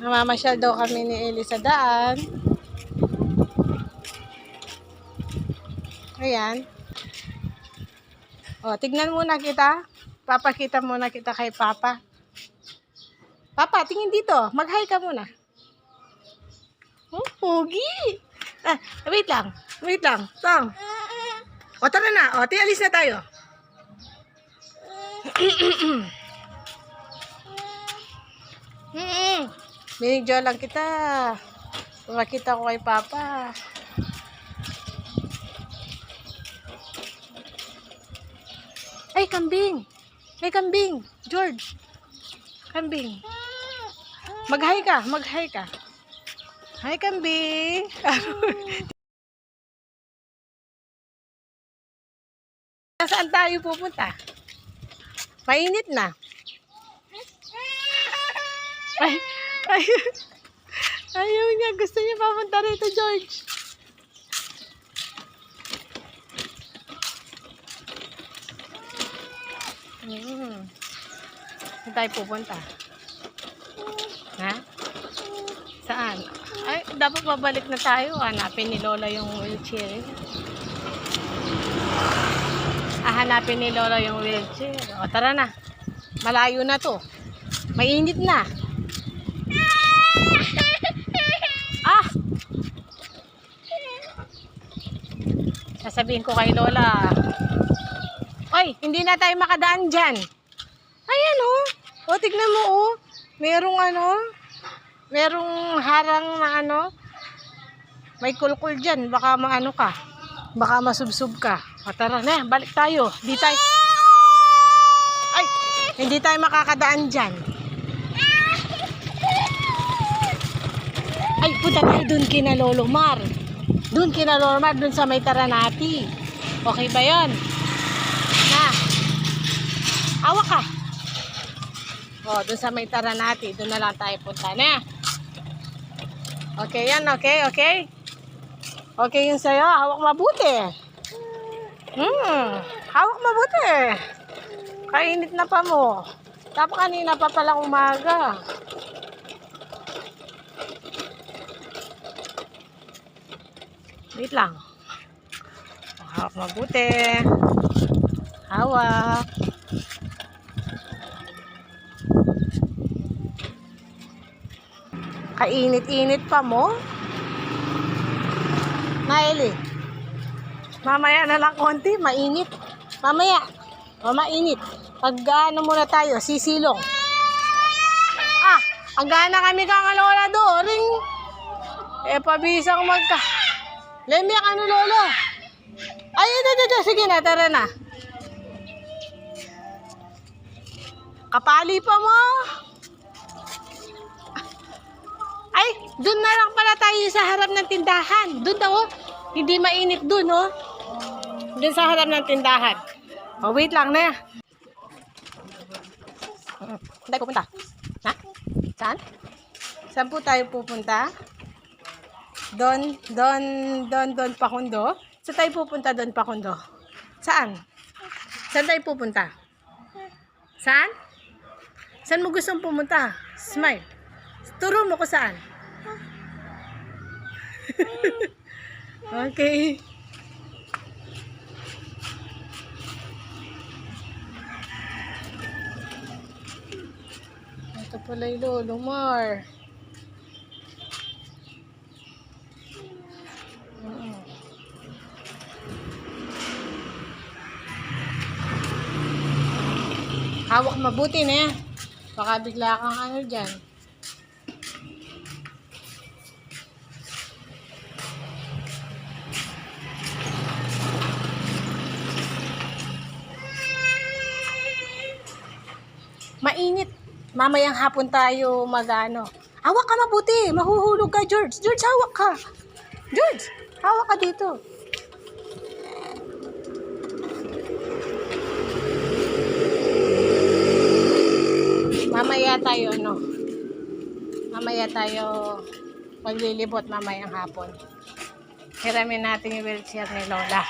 Namamasyal daw kami ni Eli sa daan. Ayan. O, tignan muna kita. Papakita muna kita kay Papa. Papa, tingin dito. Mag-hi ka muna. Oh, pogi. Ah, wait lang. Wait lang. Tong. O, tara na. O, alis na tayo. Binigyo lang kita. Pakita ko kay Papa. Ay, kambing. May kambing. George. Kambing. Mag-hi ka. Mag-hi ka. Hi, kambing. Saan tayo pupunta? Mainit na. Ay, ay, ayaw niya. Gusto niya papunta rito, George. Saan tayo pupunta? Ha? Saan? Ay, dapat babalik na tayo. Hanapin ni Lola yung wheelchair. Hanapin ni Lola yung wheelchair. O, tara na. Malayo na to. Mainit na. Ah! Sasabihin ko kay Lola. Oy, hindi na tayo makadaan dyan. Ayan o. O, tignan mo o. Merong merong harang na may kulkul dyan. Baka maano ka. Baka masubsub ka. O, tara na, balik tayo. Hindi tayo. Ay, hindi tayo makakadaan dyan. Ay, punta tayo dun kina Lolo Mar. Dun kina Lolo Mar, dun sa may Taranati. Okay ba yun? Na. Hawak ka. O, dun sa may Taranati. Dun na lang tayo punta na. Okay yan, okay, okay? Okay yun sa'yo. Hawak mabuti. Hawak mabuti. Kainit na pa mo. Tapos kanina pa palang umaga. Wait lang. Hawak mabuti. Hawak. Kainit-init pa mo. Naeli. Mamaya na lang konti, mainit. Mamaya. Mainit. Pag muna tayo, sisilong. Ah, ang gana kami kang Lola do. Ring. Pabisang magka. Lemyak Lolo. Ay, ito. Sige na, tara na. Kapali pa mo. Ay, dun na lang pala tayo sa harap ng tindahan. Dun daw, hindi mainit dun, oh. Dun sa harap ng tindahan. Oh, wait lang na. Saan tayo pupunta? Ha? Saan? Saan po tayo pupunta? Don Pakundo? Saan tayo pupunta, Don Pakundo? Saan? Saan tayo pupunta? Saan? Saan mo gustong pumunta? Smile. Turo mo ko saan. Okay. Ito pala yung Lolo Mar. Hawak mabuti na. Baka bigla kang dyan. Mainit. Mamayang hapon tayo magano. Hawak ka mabuti. Mahuhulog ka, George. George, hawak ka. George, hawak ka dito. Mamaya tayo, Mamaya tayo maglilibot mamayang hapon. Hiramin natin yung wheelchair ni Lola.